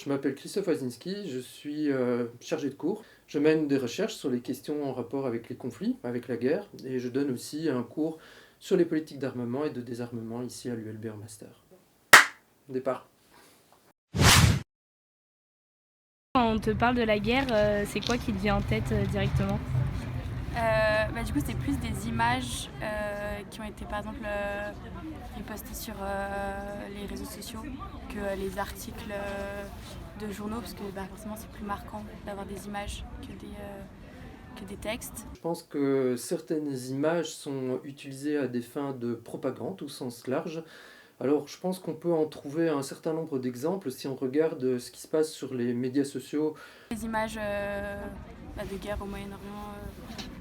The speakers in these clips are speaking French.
Je m'appelle Christophe Wazinski, je suis chargé de cours. Je mène des recherches sur les questions en rapport avec les conflits, avec la guerre, et je donne aussi un cours sur les politiques d'armement et de désarmement ici à l'ULB en master. Départ. Quand on te parle de la guerre, c'est quoi qui te vient en tête directement ? Du coup, c'était plus des images qui ont été par exemple postées sur les réseaux sociaux que les articles de journaux, parce que forcément c'est plus marquant d'avoir des images que des textes. Je pense que certaines images sont utilisées à des fins de propagande au sens large. Alors je pense qu'on peut en trouver un certain nombre d'exemples si on regarde ce qui se passe sur les médias sociaux. Les images de guerre au Moyen-Orient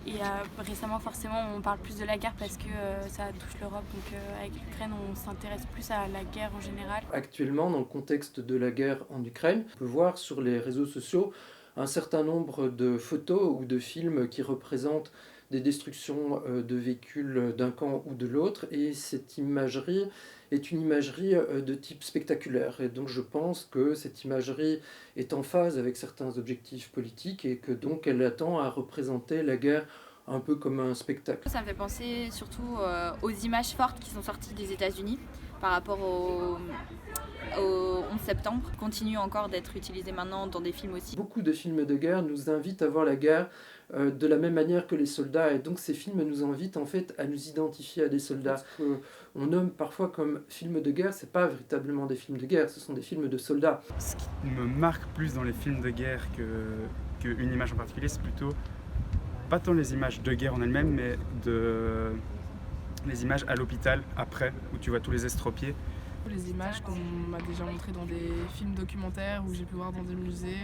et récemment forcément on parle plus de la guerre parce que ça touche l'Europe, donc avec l'Ukraine on s'intéresse plus à la guerre en général. Actuellement, dans le contexte de la guerre en Ukraine, on peut voir sur les réseaux sociaux un certain nombre de photos ou de films qui représentent des destructions de véhicules d'un camp ou de l'autre, et cette imagerie est une imagerie de type spectaculaire. Et donc je pense que cette imagerie est en phase avec certains objectifs politiques et que donc elle attend à représenter la guerre un peu comme un spectacle. Ça me fait penser surtout aux images fortes qui sont sorties des États-Unis par rapport au 11 septembre, continue encore d'être utilisé maintenant dans des films aussi. Beaucoup de films de guerre nous invitent à voir la guerre de la même manière que les soldats, et donc ces films nous invitent en fait à nous identifier à des soldats. Ce qu'on nomme parfois comme films de guerre, c'est pas véritablement des films de guerre, ce sont des films de soldats. Ce qui me marque plus dans les films de guerre qu'une image en particulier, c'est plutôt pas tant les images de guerre en elles-mêmes, mais les images à l'hôpital après, où tu vois tous les estropiés. Les images qu'on m'a déjà montrées dans des films documentaires ou j'ai pu voir dans des musées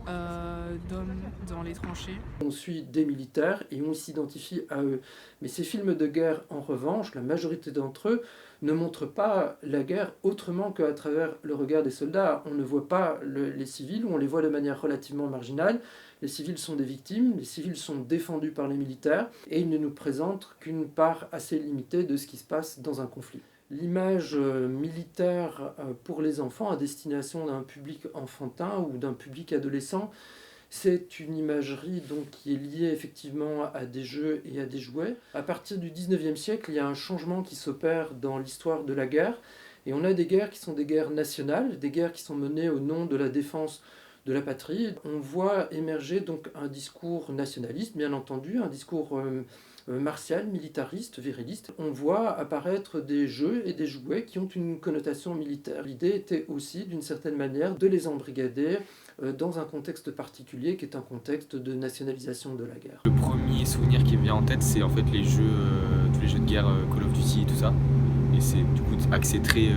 d'hommes dans les tranchées. On suit des militaires et on s'identifie à eux. Mais ces films de guerre, en revanche, la majorité d'entre eux ne montrent pas la guerre autrement qu'à travers le regard des soldats. On ne voit pas les civils, ou on les voit de manière relativement marginale. Les civils sont des victimes, les civils sont défendus par les militaires, et ils ne nous présentent qu'une part assez limitée de ce qui se passe dans un conflit. L'image militaire pour les enfants à destination d'un public enfantin ou d'un public adolescent, c'est une imagerie donc, qui est liée effectivement à des jeux et à des jouets. À partir du 19e siècle, il y a un changement qui s'opère dans l'histoire de la guerre, et on a des guerres qui sont des guerres nationales, des guerres qui sont menées au nom de la défense de la patrie. On voit émerger donc un discours nationaliste, bien entendu, un discours martial, militariste, viriliste. On voit apparaître des jeux et des jouets qui ont une connotation militaire. L'idée était aussi, d'une certaine manière, de les embrigader dans un contexte particulier qui est un contexte de nationalisation de la guerre. Le premier souvenir qui me vient en tête, c'est en fait les jeux, tous les jeux de guerre, Call of Duty et tout ça. Et c'est du coup axé très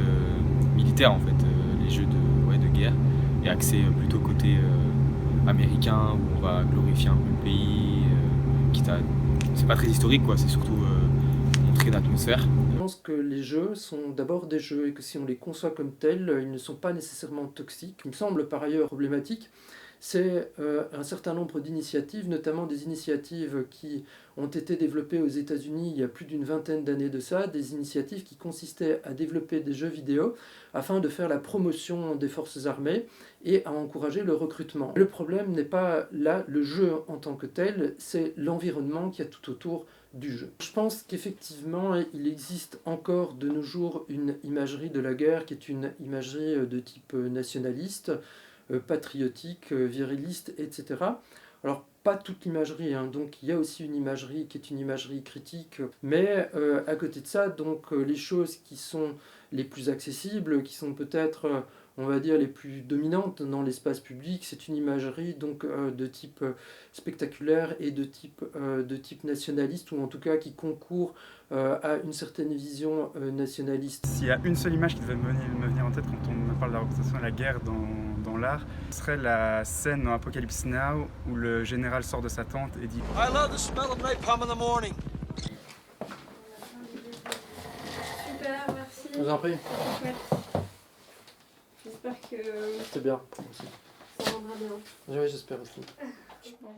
militaire en fait, les jeux de guerre, et axé plutôt côté américain, où on va glorifier un peu le pays, c'est pas très historique quoi, c'est surtout montrer l'atmosphère. Je pense que les jeux sont d'abord des jeux et que si on les conçoit comme tels, ils ne sont pas nécessairement toxiques. Ce qui me semble par ailleurs problématique, c'est un certain nombre d'initiatives, notamment des initiatives qui ont été développées aux États-Unis il y a plus d'une vingtaine d'années de ça, des initiatives qui consistaient à développer des jeux vidéo afin de faire la promotion des forces armées et à encourager le recrutement. Le problème n'est pas là le jeu en tant que tel, c'est l'environnement qu'il y a tout autour du jeu. Je pense qu'effectivement, il existe encore de nos jours une imagerie de la guerre qui est une imagerie de type nationaliste, patriotique, viriliste, etc. Alors, pas toute l'imagerie, donc il y a aussi une imagerie qui est une imagerie critique, mais à côté de ça, donc les choses qui sont les plus accessibles, qui sont peut-être, on va dire, les plus dominantes dans l'espace public, c'est une imagerie donc de type spectaculaire et de type nationaliste, ou en tout cas qui concourt à une certaine vision nationaliste. S'il y a une seule image qui devait me venir en tête quand on me parle de la représentation de la guerre dans l'art, ce serait la scène dans Apocalypse Now où le général sort de sa tente et dit I love the smell of napalm in the morning. Super, merci. Je vous en prie. J'espère que C'est bien. ça rendra bien. Oui, j'espère aussi. Je pense.